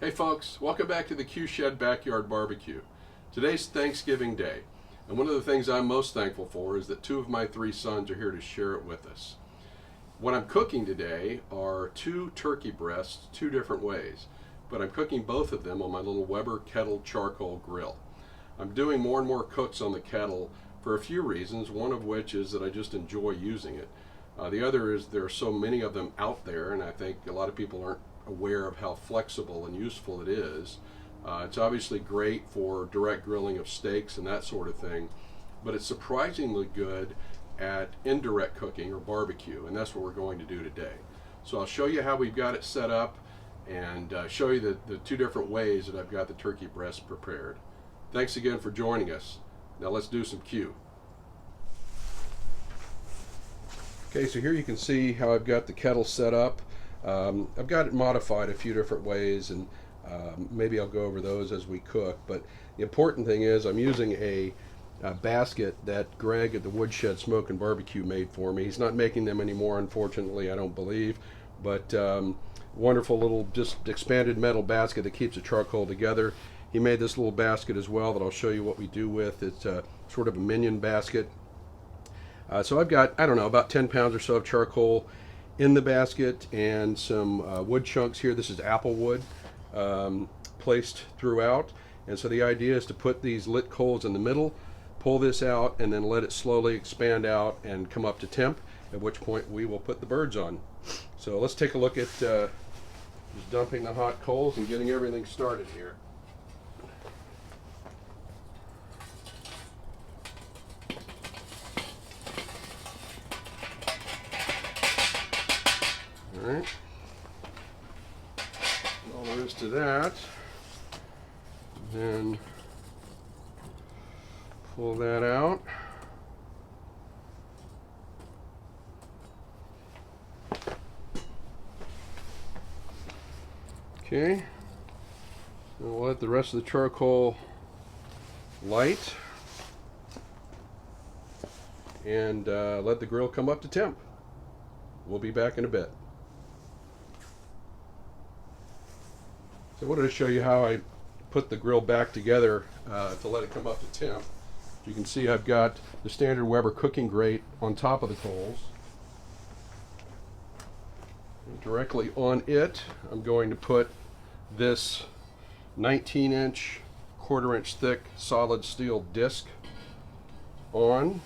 Hey folks, welcome back to the Q Shed Backyard Barbecue. Today's Thanksgiving Day, and one of the things I'm most thankful for is that two of my three sons are here to share it with us. What I'm cooking today are two turkey breasts, two different ways, but I'm cooking both of them on my little Weber Kettle charcoal grill. I'm doing more and more cooks on the kettle for a few reasons, one of which is that I just enjoy using it. The other is there are so many of them out there, and I think a lot of people aren't aware of how flexible and useful it is. It's obviously great for direct grilling of steaks and that sort of thing, but it's surprisingly good at indirect cooking or barbecue, and that's what we're going to do today. So I'll show you how we've got it set up and show you the two different ways that I've got the turkey breast prepared. Thanks again for joining us. Now let's do some Q. Okay, so here you can see how I've got the kettle set up. I've got it modified a few different ways, and maybe I'll go over those as we cook, but the important thing is I'm using a basket that Greg at the Woodshed Smoke and Barbecue made for me. He's not making them anymore, unfortunately, I don't believe, but wonderful little just expanded metal basket that keeps the charcoal together. He made this little basket as well that I'll show you what we do with. It's sort of a minion basket. So I've got, I don't know, about 10 pounds or so of charcoal in the basket and some wood chunks here. This is apple wood placed throughout, and so the idea is to put these lit coals in the middle, pull this out, and then let it slowly expand out and come up to temp, at which point we will put the birds on. So let's take a look at just dumping the hot coals and getting everything started here. All right, all there is to that. Then pull that out. Okay, and we'll let the rest of the charcoal light and let the grill come up to temp. We'll be back in a bit. So I wanted to show you how I put the grill back together to let it come up to temp. You can see I've got the standard Weber cooking grate on top of the coals. And directly on it, I'm going to put this 19-inch, quarter-inch thick solid steel disc on.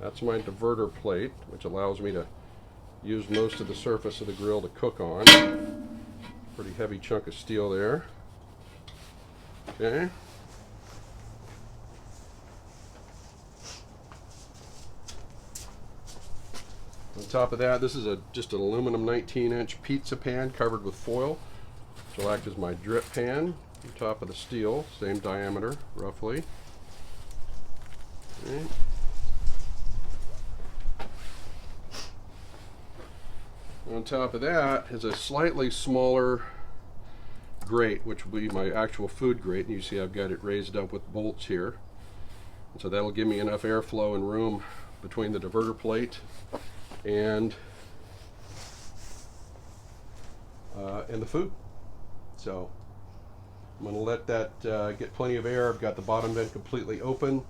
That's my diverter plate, which allows me to use most of the surface of the grill to cook on. Pretty heavy chunk of steel there. Okay. On top of that, this is just an aluminum 19-inch pizza pan covered with foil, which will act as my drip pan. On top of the steel, same diameter, roughly. Okay. On top of that is a slightly smaller grate, which will be my actual food grate, and you see I've got it raised up with bolts here. And so that'll give me enough airflow and room between the diverter plate and the food. So I'm going to let that get plenty of air. I've got the bottom vent completely open.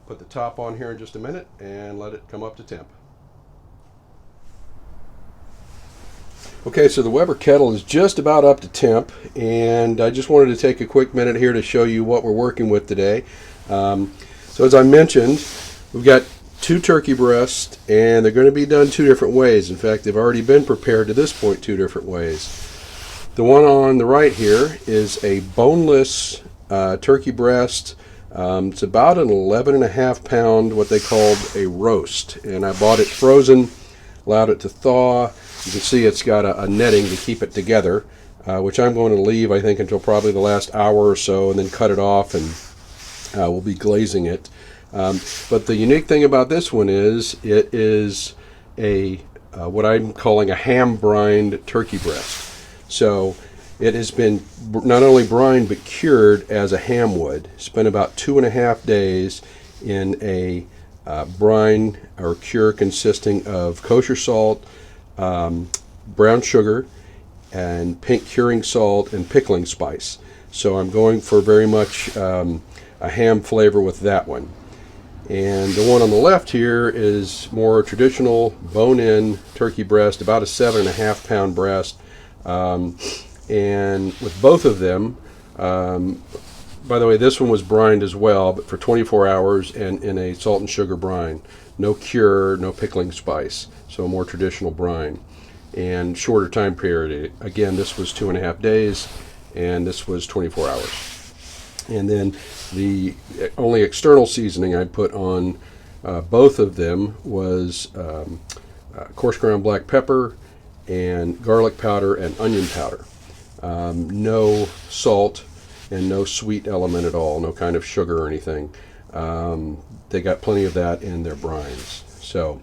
Put the top on here in just a minute and let it come up to temp. Okay, so the Weber Kettle is just about up to temp, and I just wanted to take a quick minute here to show you what we're working with today. So as I mentioned, we've got two turkey breasts, and they're going to be done two different ways. In fact, they've already been prepared to this point two different ways. The one on the right here is a boneless turkey breast. It's about an 11.5 pound, what they called a roast, and I bought it frozen, allowed it to thaw. You can see it's got a netting to keep it together, which I'm going to leave, I think, until probably the last hour or so, and then cut it off, and we'll be glazing it. But the unique thing about this one is it is a what I'm calling a ham-brined turkey breast. So it has been not only brined but cured as a ham would. Spent about 2.5 days in a brine or cure consisting of kosher salt, brown sugar, and pink curing salt, and pickling spice. So I'm going for very much a ham flavor with that one. And the one on the left here is more traditional bone-in turkey breast, about a 7.5 pound breast. And with both of them, by the way, this one was brined as well, but for 24 hours and in a salt and sugar brine. No cure, no pickling spice, so a more traditional brine. And shorter time period. Again, this was 2.5 days, and this was 24 hours. And then the only external seasoning I put on both of them was coarse ground black pepper and garlic powder and onion powder. No salt and no sweet element at all, no kind of sugar or anything. They got plenty of that in their brines. So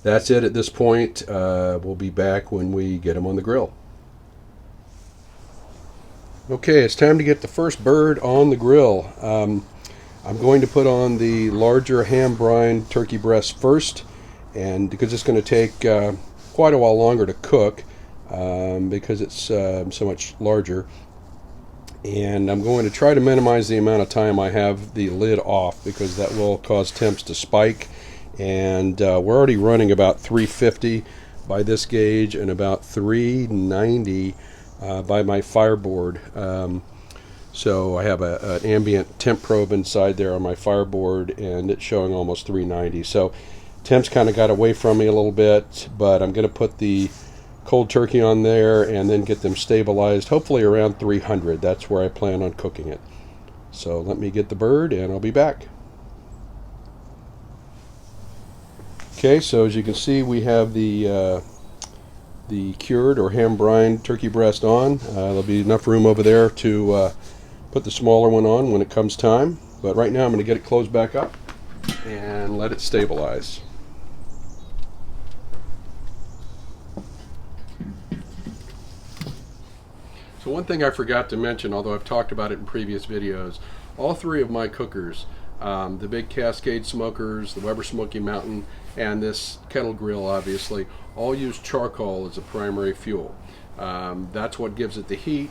that's it at this point. We'll be back when we get them on the grill. Okay, it's time to get the first bird on the grill. I'm going to put on the larger ham brine turkey breast first, and because it's going to take quite a while longer to cook because it's so much larger. And I'm going to try to minimize the amount of time I have the lid off, because that will cause temps to spike. And we're already running about 350 by this gauge and about 390 by my fireboard. So I have an ambient temp probe inside there on my fireboard, and it's showing almost 390. So temps kind of got away from me a little bit, but I'm going to put the cold turkey on there and then get them stabilized, hopefully around 300. That's where I plan on cooking it. So let me get the bird and I'll be back. Okay, so as you can see, we have the cured or ham brine turkey breast on. There'll be enough room over there to put the smaller one on when it comes time. But right now I'm going to get it closed back up and let it stabilize. So one thing I forgot to mention, although I've talked about it in previous videos, all three of my cookers, the big Cascade smokers, the Weber Smoky Mountain, and this kettle grill obviously, all use charcoal as a primary fuel. That's what gives it the heat.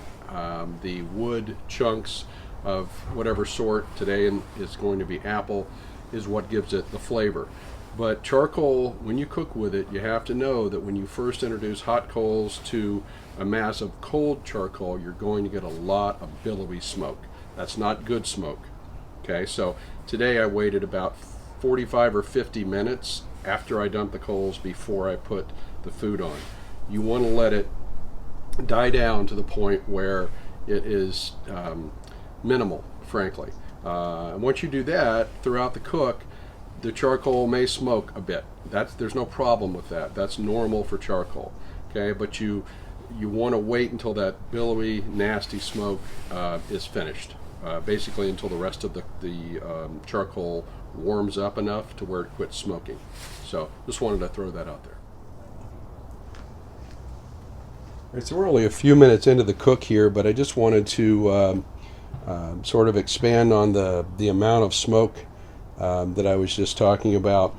The wood chunks of whatever sort, today is going to be apple, is what gives it the flavor. But charcoal, when you cook with it, you have to know that when you first introduce hot coals to a mass of cold charcoal, you're going to get a lot of billowy smoke. That's not good smoke. Okay, so today I waited about 45 or 50 minutes after I dumped the coals before I put the food on. You want to let it die down to the point where it is minimal, frankly. And once you do that, throughout the cook, the charcoal may smoke a bit. There's no problem with that. That's normal for charcoal. Okay, but you want to wait until that billowy, nasty smoke is finished. Basically until the rest of the charcoal warms up enough to where it quits smoking. So just wanted to throw that out there. All right, so we're only a few minutes into the cook here, but I just wanted to sort of expand on the amount of smoke that I was just talking about.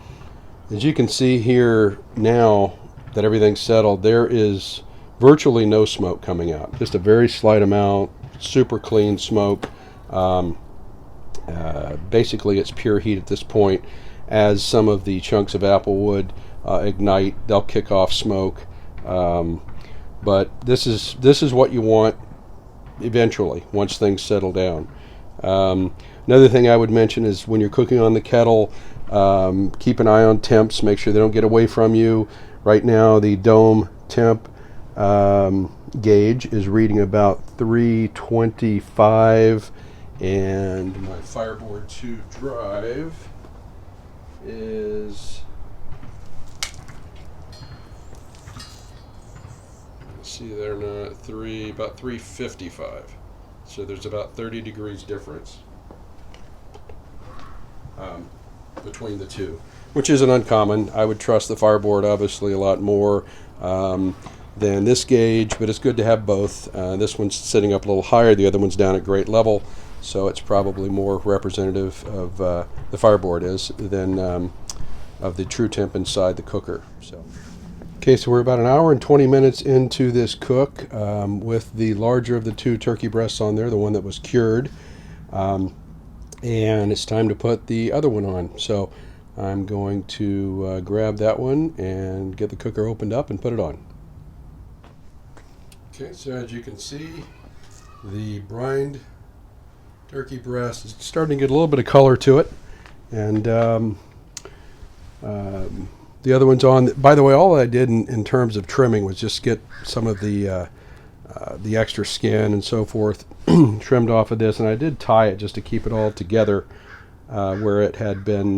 As you can see here now that everything's settled, there is virtually no smoke coming out. Just a very slight amount, super clean smoke. Basically it's pure heat at this point. As some of the chunks of apple wood ignite, they'll kick off smoke. But this is what you want eventually once things settle down. Another thing I would mention is when you're cooking on the kettle, keep an eye on temps, make sure they don't get away from you. Right now the dome temp gauge is reading about 325, and my Fireboard 2 drive is, see there now, about 355. So there's about 30 degrees difference between the two, which isn't uncommon. I would trust the Fireboard obviously a lot more than this gauge, but it's good to have both. This one's sitting up a little higher, the other one's down at grade level, so it's probably more representative of the Fireboard is than of the true temp inside the cooker. So, Okay, so we're about an hour and 20 minutes into this cook with the larger of the two turkey breasts on there, the one that was cured. And it's time to put the other one on. So I'm going to grab that one and get the cooker opened up and put it on. Okay, so as you can see, the brined turkey breast is starting to get a little bit of color to it. And the other one's on. By the way, all I did in terms of trimming was just get some of the extra skin and so forth trimmed off of this, and I did tie it just to keep it all together where it had been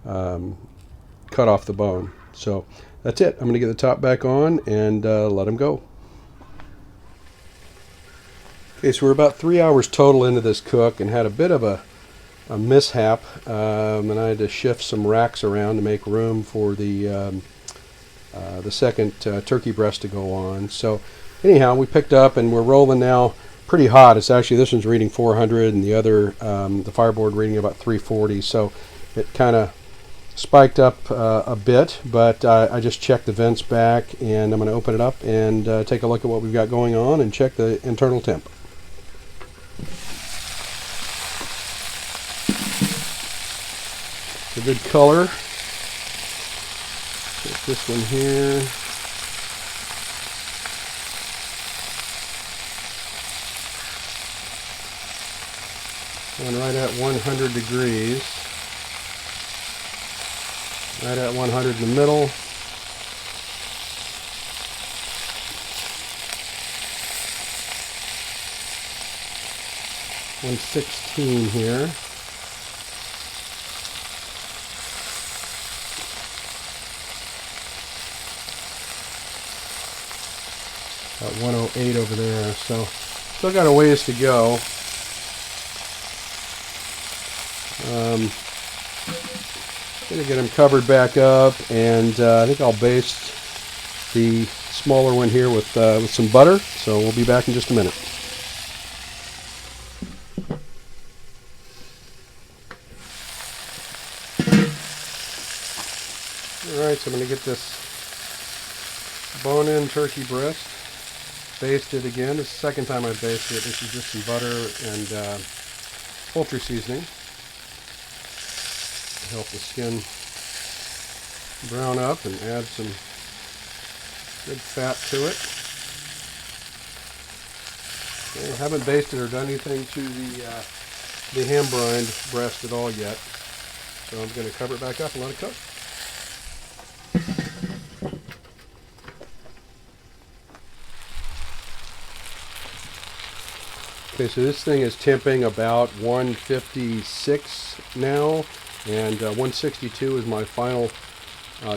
cut off the bone. So that's it. I'm going to get the top back on and let them go. Okay, so we're about 3 hours total into this cook and had a bit of a mishap, and I had to shift some racks around to make room for the second turkey breast to go on. So anyhow, we picked up and we're rolling now pretty hot. It's actually, this one's reading 400 and the other, the fireboard reading about 340. So it kind of spiked up a bit, but I just checked the vents back, and I'm going to open it up and take a look at what we've got going on and check the internal temp. A good color. Get this one here. And right at 100 degrees. Right at 100 in the middle. $116 here. About 108 over there, so still got a ways to go. Gonna get them covered back up, and I think I'll baste the smaller one here with some butter. So we'll be back in just a minute. All right, so I'm gonna get this bone-in turkey breast basted again. This is the second time I've basted it. This is just some butter and poultry seasoning to help the skin brown up and add some good fat to it. Okay, I haven't basted or done anything to the ham brined breast at all yet, so I'm going to cover it back up and let it cook. Okay, so this thing is temping about 156 now, and 162 is my final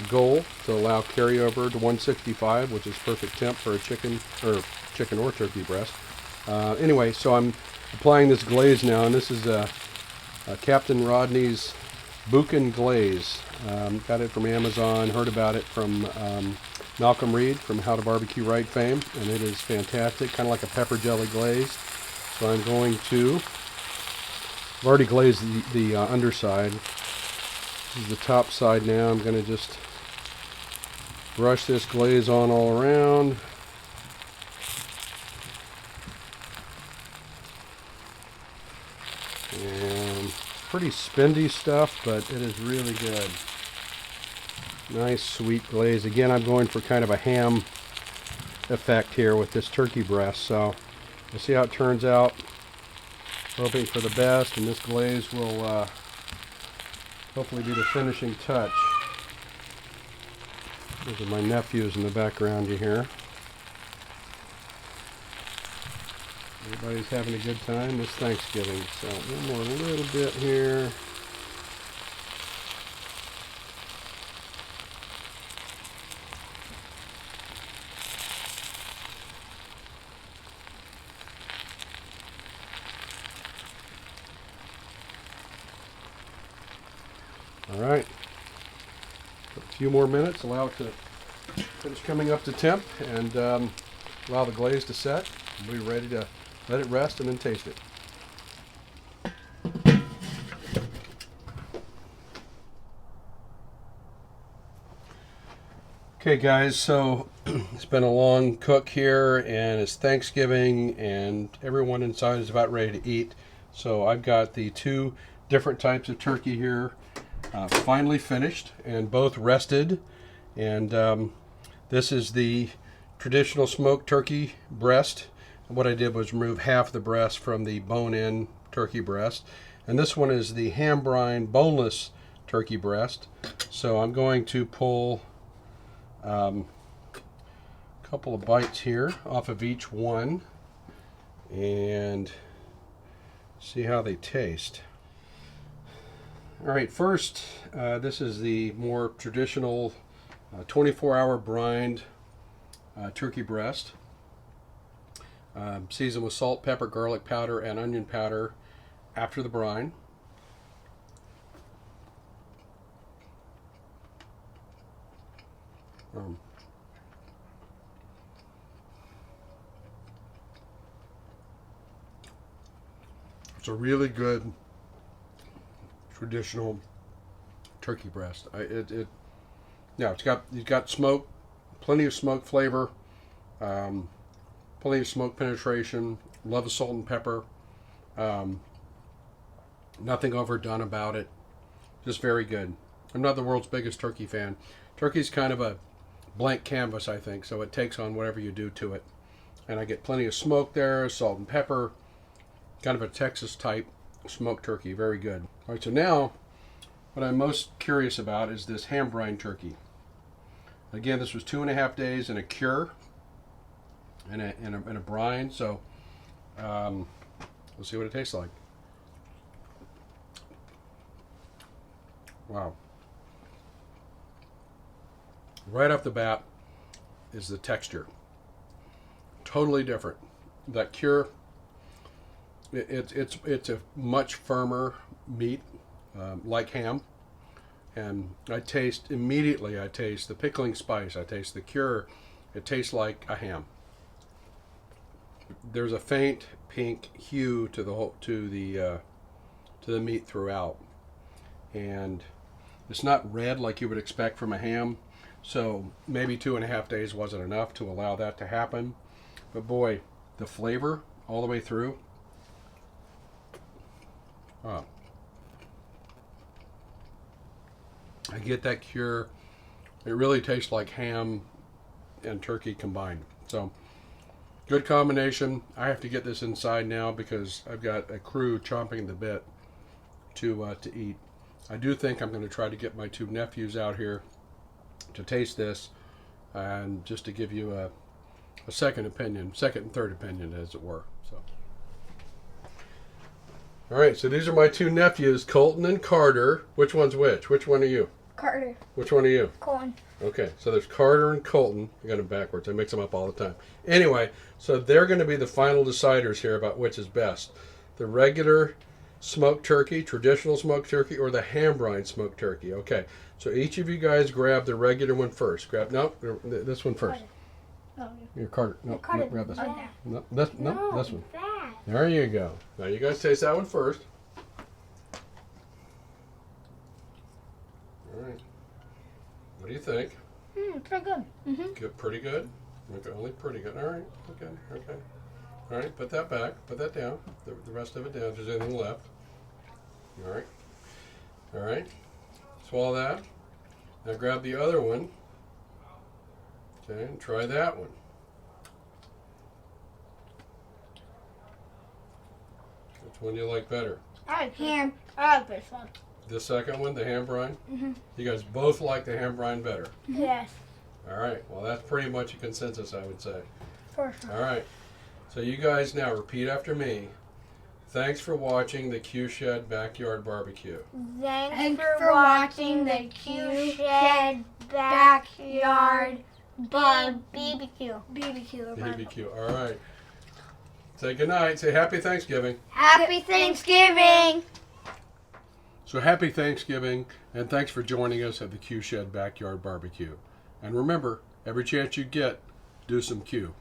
goal to allow carryover to 165, which is perfect temp for a chicken or turkey breast. Anyway, so I'm applying this glaze now, and this is Captain Rodney's Buchan Glaze. Got it from Amazon, heard about it from Malcolm Reed from How to Barbecue Right fame, and it is fantastic, kind of like a pepper jelly glaze. So I'm going to, I've already glazed the underside. This is the top side now. I'm going to just brush this glaze on all around. And pretty spendy stuff, but it is really good. Nice sweet glaze. Again, I'm going for kind of a ham effect here with this turkey breast. So we'll see how it turns out. Hoping for the best, and this glaze will hopefully be the finishing touch. Those are my nephews in the background you hear. Everybody's having a good time this Thanksgiving. So one more little bit here. All right, a few more minutes, allow it to finish coming up to temp, and allow the glaze to set. We'll be ready to let it rest and then taste it. Okay guys, so it's been a long cook here and it's Thanksgiving and everyone inside is about ready to eat. So I've got the two different types of turkey here finally finished and both rested. And this is the traditional smoked turkey breast. What I did was remove half the breast from the bone-in turkey breast. And this one is the ham brine boneless turkey breast. So I'm going to pull a couple of bites here off of each one and see how they taste. All right, first, this is the more traditional 24-hour brined turkey breast, seasoned with salt, pepper, garlic powder, and onion powder after the brine. It's a really good traditional turkey breast. It's got smoke, plenty of smoke flavor, plenty of smoke penetration. Love the salt and pepper. Nothing overdone about it. Just very good. I'm not the world's biggest turkey fan. Turkey's kind of a blank canvas, I think, so it takes on whatever you do to it. And I get plenty of smoke there, salt and pepper, kind of a Texas type smoked turkey, very good. All right, so now what I'm most curious about is this ham brine turkey. Again, this was 2.5 days in a cure and a brine, so we'll see what it tastes like. Wow. Right off the bat is the texture. Totally different. That cure, it's a much firmer meat, like ham. And I taste the pickling spice. I taste the cure. It tastes like a ham. There's a faint pink hue to the meat throughout, and it's not red like you would expect from a ham. So maybe 2.5 days wasn't enough to allow that to happen. But boy, the flavor all the way through. Wow. I get that cure. It really tastes like ham and turkey combined. So good combination. I have to get this inside now because I've got a crew chomping the bit to eat. I do think I'm going to try to get my two nephews out here to taste this and just to give you a second and third opinion, as it were. So, all right, so these are my two nephews, Colton and Carter. Which one's which? Which one are you? Carter. Which one are you? Colton. Okay, so there's Carter and Colton. I got them backwards. I mix them up all the time. Anyway, so they're going to be the final deciders here about which is best. The regular smoked turkey, traditional smoked turkey, or the ham brine smoked turkey. Okay, so each of you guys grab the regular one first. This one first. Your Carter. No, Carter. grab this one. Okay. No, this one. That. There you go. Now you guys taste that one first. All right. What do you think? Pretty good. Mm-hmm. Good, pretty good. Okay, only pretty good. All right. Okay. All right. Put that back. Put that down. The rest of it down. If there's anything left. All right. Swallow that. Now grab the other one. Okay, and try that one. Which one do you like better? I like ham. I like this one. The second one, the ham brine? Mm-hmm. You guys both like the ham brine better? Yes. All right. Well, that's pretty much a consensus, I would say. For sure. All right. So you guys now repeat after me. Thanks for watching the Q Shed Backyard Barbecue. Thanks for watching the Q Shed Backyard BBQ. BBQ. All right. Say goodnight. Say happy Thanksgiving. Happy Thanksgiving. So happy Thanksgiving, and thanks for joining us at the Q Shed Backyard Barbecue. And remember, every chance you get, do some Q.